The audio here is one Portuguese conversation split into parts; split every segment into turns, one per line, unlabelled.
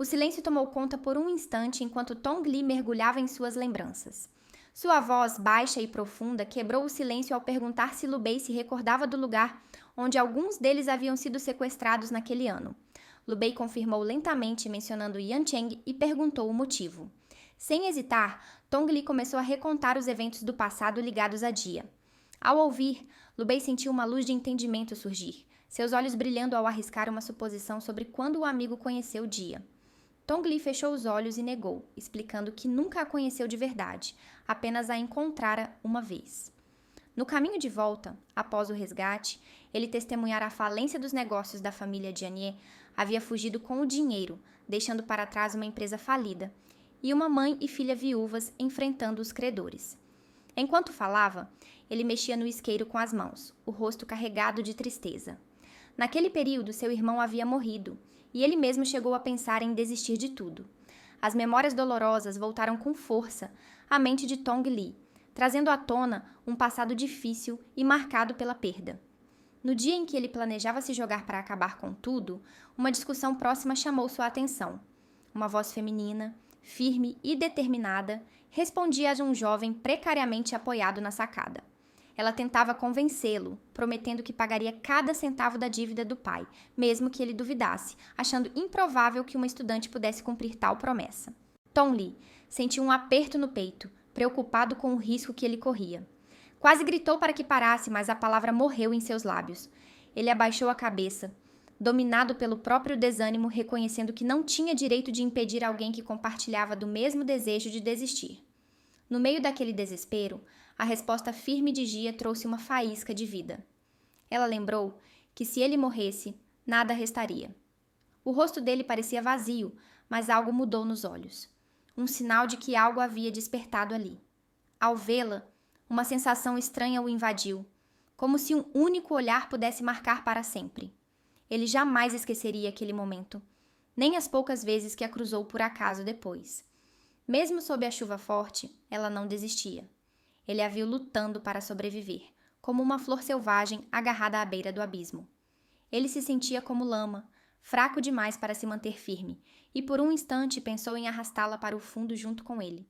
O silêncio tomou conta por um instante enquanto Tong Li mergulhava em suas lembranças. Sua voz, baixa e profunda, quebrou o silêncio ao perguntar se Lu Bei se recordava do lugar onde alguns deles haviam sido sequestrados naquele ano. Lu Bei confirmou lentamente, mencionando Yan Cheng, e perguntou o motivo. Sem hesitar, Tong Li começou a recontar os eventos do passado ligados a Jia. Ao ouvir, Lu Bei sentiu uma luz de entendimento surgir, seus olhos brilhando ao arriscar uma suposição sobre quando o amigo conheceu Jia. Tong Li fechou os olhos e negou, explicando que nunca a conheceu de verdade, apenas a encontrara uma vez. No caminho de volta, após o resgate, ele testemunhara a falência dos negócios da família Jianye, havia fugido com o dinheiro, deixando para trás uma empresa falida, e uma mãe e filha viúvas enfrentando os credores. Enquanto falava, ele mexia no isqueiro com as mãos, o rosto carregado de tristeza. Naquele período, seu irmão havia morrido, e ele mesmo chegou a pensar em desistir de tudo. As memórias dolorosas voltaram com força à mente de Tong Li, trazendo à tona um passado difícil e marcado pela perda. No dia em que ele planejava se jogar para acabar com tudo, uma discussão próxima chamou sua atenção. Uma voz feminina, firme e determinada, respondia a um jovem precariamente apoiado na sacada. Ela tentava convencê-lo, prometendo que pagaria cada centavo da dívida do pai, mesmo que ele duvidasse, achando improvável que uma estudante pudesse cumprir tal promessa. Tong Li sentiu um aperto no peito, preocupado com o risco que ele corria. Quase gritou para que parasse, mas a palavra morreu em seus lábios. Ele abaixou a cabeça, dominado pelo próprio desânimo, reconhecendo que não tinha direito de impedir alguém que compartilhava do mesmo desejo de desistir. No meio daquele desespero, a resposta firme de Jia trouxe uma faísca de vida. Ela lembrou que se ele morresse, nada restaria. O rosto dele parecia vazio, mas algo mudou nos olhos. Um sinal de que algo havia despertado ali. Ao vê-la, uma sensação estranha o invadiu, como se um único olhar pudesse marcar para sempre. Ele jamais esqueceria aquele momento, nem as poucas vezes que a cruzou por acaso depois. Mesmo sob a chuva forte, ela não desistia. Ele a viu lutando para sobreviver, como uma flor selvagem agarrada à beira do abismo. Ele se sentia como lama, fraco demais para se manter firme, e por um instante pensou em arrastá-la para o fundo junto com ele.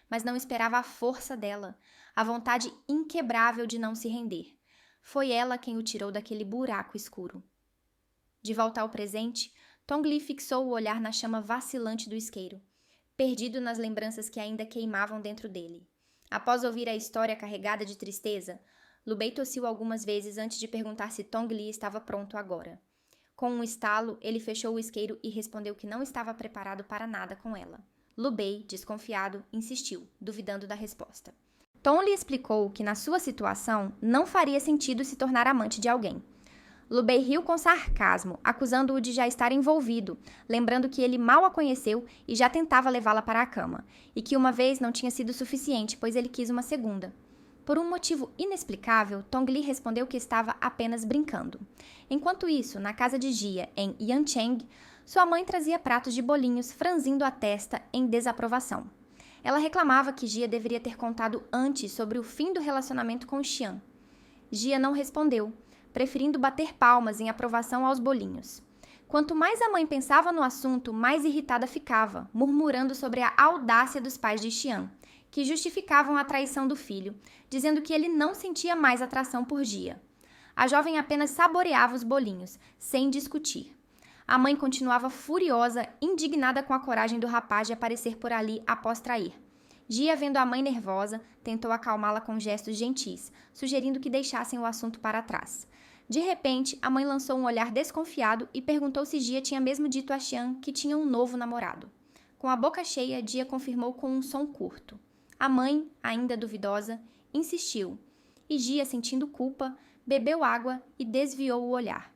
Mas não esperava a força dela, a vontade inquebrável de não se render. Foi ela quem o tirou daquele buraco escuro. De volta ao presente, Tong Li fixou o olhar na chama vacilante do isqueiro, perdido nas lembranças que ainda queimavam dentro dele. Após ouvir a história carregada de tristeza, Lu Bei tossiu algumas vezes antes de perguntar se Tong Li estava pronto agora. Com um estalo, ele fechou o isqueiro e respondeu que não estava preparado para nada com ela. Lu Bei, desconfiado, insistiu, duvidando da resposta. Tong lhe explicou que, na sua situação, não faria sentido se tornar amante de alguém. Lu Bei riu com sarcasmo, acusando-o de já estar envolvido, lembrando que ele mal a conheceu e já tentava levá-la para a cama, e que uma vez não tinha sido suficiente, pois ele quis uma segunda. Por um motivo inexplicável, Tong Li respondeu que estava apenas brincando. Enquanto isso, na casa de Jia, em Yancheng, sua mãe trazia pratos de bolinhos, franzindo a testa em desaprovação. Ela reclamava que Jia deveria ter contado antes sobre o fim do relacionamento com Xian. Jia não respondeu, preferindo bater palmas em aprovação aos bolinhos. Quanto mais a mãe pensava no assunto, mais irritada ficava, murmurando sobre a audácia dos pais de Xian, que justificavam a traição do filho, dizendo que ele não sentia mais atração por Jia. A jovem apenas saboreava os bolinhos, sem discutir. A mãe continuava furiosa, indignada com a coragem do rapaz de aparecer por ali após trair. Jia, vendo a mãe nervosa, tentou acalmá-la com gestos gentis, sugerindo que deixassem o assunto para trás. De repente, a mãe lançou um olhar desconfiado e perguntou se Jia tinha mesmo dito a Xian que tinha um novo namorado. Com a boca cheia, Jia confirmou com um som curto. A mãe, ainda duvidosa, insistiu, e Jia, sentindo culpa, bebeu água e desviou o olhar.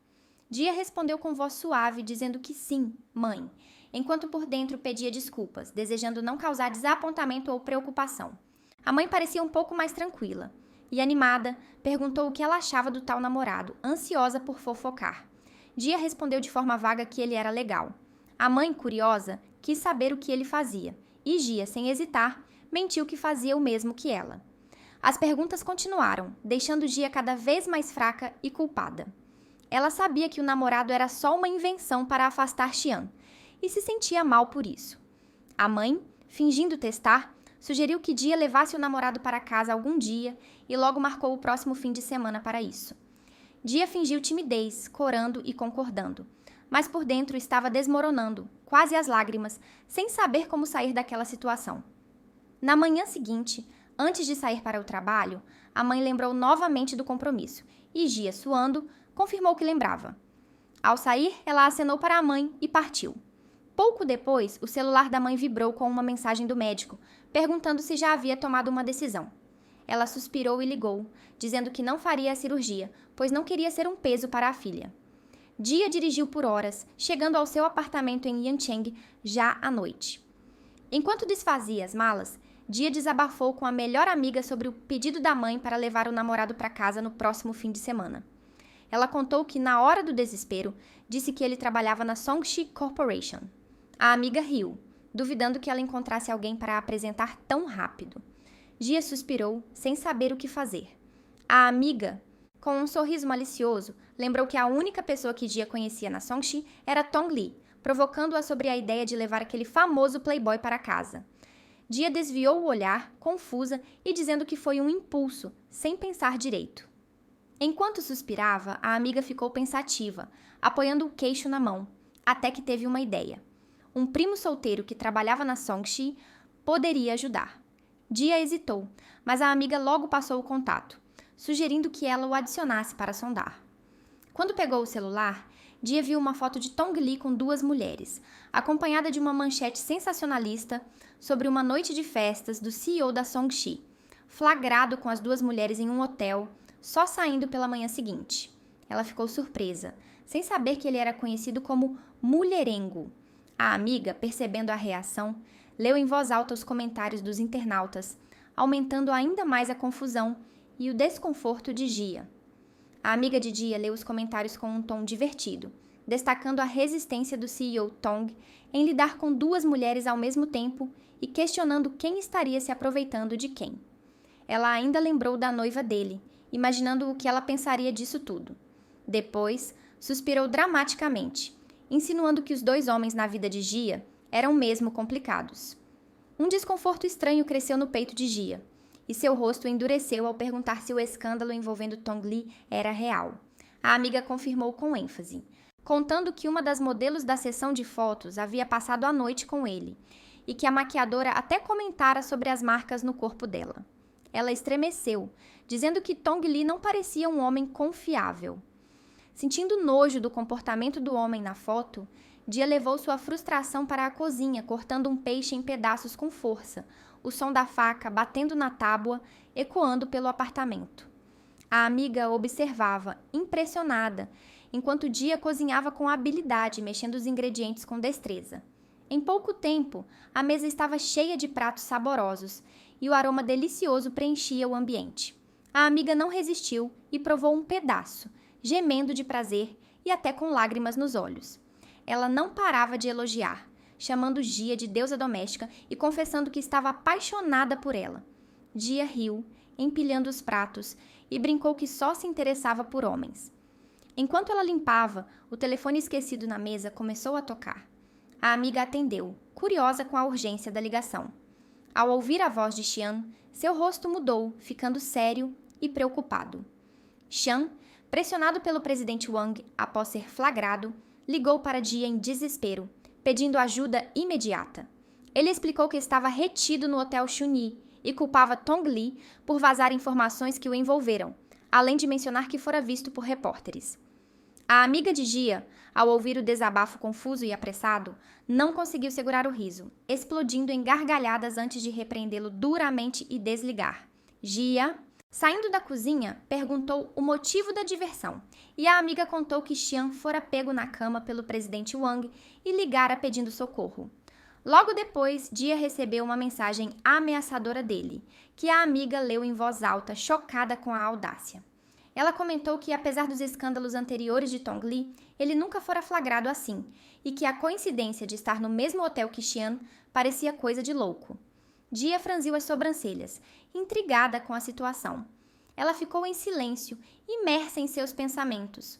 Jia respondeu com voz suave, dizendo que sim, mãe, enquanto por dentro pedia desculpas, desejando não causar desapontamento ou preocupação. A mãe parecia um pouco mais tranquila e, animada, perguntou o que ela achava do tal namorado, ansiosa por fofocar. Jia respondeu de forma vaga que ele era legal. A mãe, curiosa, quis saber o que ele fazia, e Jia, sem hesitar, mentiu que fazia o mesmo que ela. As perguntas continuaram, deixando Jia cada vez mais fraca e culpada. Ela sabia que o namorado era só uma invenção para afastar Xian, e se sentia mal por isso. A mãe, fingindo testar, sugeriu que Dia levasse o namorado para casa algum dia e logo marcou o próximo fim de semana para isso. Dia fingiu timidez, corando e concordando, mas por dentro estava desmoronando, quase às lágrimas, sem saber como sair daquela situação. Na manhã seguinte, antes de sair para o trabalho, a mãe lembrou novamente do compromisso e Gia, suando, confirmou que lembrava. Ao sair, ela acenou para a mãe e partiu. Pouco depois, o celular da mãe vibrou com uma mensagem do médico, perguntando se já havia tomado uma decisão. Ela suspirou e ligou, dizendo que não faria a cirurgia, pois não queria ser um peso para a filha. Dia dirigiu por horas, chegando ao seu apartamento em Yancheng já à noite. Enquanto desfazia as malas, Dia desabafou com a melhor amiga sobre o pedido da mãe para levar o namorado para casa no próximo fim de semana. Ela contou que, na hora do desespero, disse que ele trabalhava na Songshi Corporation. A amiga riu, duvidando que ela encontrasse alguém para a apresentar tão rápido. Gia suspirou, sem saber o que fazer. A amiga, com um sorriso malicioso, lembrou que a única pessoa que Gia conhecia na Songshi era Tong Li, provocando-a sobre a ideia de levar aquele famoso playboy para casa. Gia desviou o olhar, confusa e dizendo que foi um impulso, sem pensar direito. Enquanto suspirava, a amiga ficou pensativa, apoiando o queixo na mão, até que teve uma ideia. Um primo solteiro que trabalhava na Songshi poderia ajudar. Dia hesitou, mas a amiga logo passou o contato, sugerindo que ela o adicionasse para sondar. Quando pegou o celular, Dia viu uma foto de Tong Li com duas mulheres, acompanhada de uma manchete sensacionalista sobre uma noite de festas do CEO da Songshi, flagrado com as duas mulheres em um hotel, só saindo pela manhã seguinte. Ela ficou surpresa, sem saber que ele era conhecido como mulherengo. A amiga, percebendo a reação, leu em voz alta os comentários dos internautas, aumentando ainda mais a confusão e o desconforto de Gia. A amiga de Gia leu os comentários com um tom divertido, destacando a resistência do CEO Tong em lidar com duas mulheres ao mesmo tempo e questionando quem estaria se aproveitando de quem. Ela ainda lembrou da noiva dele, imaginando o que ela pensaria disso tudo. Depois, suspirou dramaticamente, insinuando que os dois homens na vida de Gia eram mesmo complicados. Um desconforto estranho cresceu no peito de Gia, e seu rosto endureceu ao perguntar se o escândalo envolvendo Tong Li era real. A amiga confirmou com ênfase, contando que uma das modelos da sessão de fotos havia passado a noite com ele, e que a maquiadora até comentara sobre as marcas no corpo dela. Ela estremeceu, dizendo que Tong Li não parecia um homem confiável. Sentindo nojo do comportamento do homem na foto, Dia levou sua frustração para a cozinha, cortando um peixe em pedaços com força, o som da faca batendo na tábua, ecoando pelo apartamento. A amiga observava, impressionada, enquanto Dia cozinhava com habilidade, mexendo os ingredientes com destreza. Em pouco tempo, a mesa estava cheia de pratos saborosos e o aroma delicioso preenchia o ambiente. A amiga não resistiu e provou um pedaço, gemendo de prazer e até com lágrimas nos olhos. Ela não parava de elogiar, chamando Gia de deusa doméstica e confessando que estava apaixonada por ela. Gia riu, empilhando os pratos, e brincou que só se interessava por homens. Enquanto ela limpava, o telefone esquecido na mesa começou a tocar. A amiga atendeu, curiosa com a urgência da ligação. Ao ouvir a voz de Xian, seu rosto mudou, ficando sério e preocupado. Xian, pressionado pelo presidente Wang após ser flagrado, ligou para Dia em desespero, pedindo ajuda imediata. Ele explicou que estava retido no Hotel Chunyi e culpava Tong Li por vazar informações que o envolveram, além de mencionar que fora visto por repórteres. A amiga de Gia, ao ouvir o desabafo confuso e apressado, não conseguiu segurar o riso, explodindo em gargalhadas antes de repreendê-lo duramente e desligar. Gia, saindo da cozinha, perguntou o motivo da diversão, e a amiga contou que Xian fora pego na cama pelo presidente Wang e ligara pedindo socorro. Logo depois, Dia recebeu uma mensagem ameaçadora dele, que a amiga leu em voz alta, chocada com a audácia. Ela comentou que, apesar dos escândalos anteriores de Tong Li, ele nunca fora flagrado assim, e que a coincidência de estar no mesmo hotel que Xian parecia coisa de louco. Dia franziu as sobrancelhas, intrigada com a situação. Ela ficou em silêncio, imersa em seus pensamentos.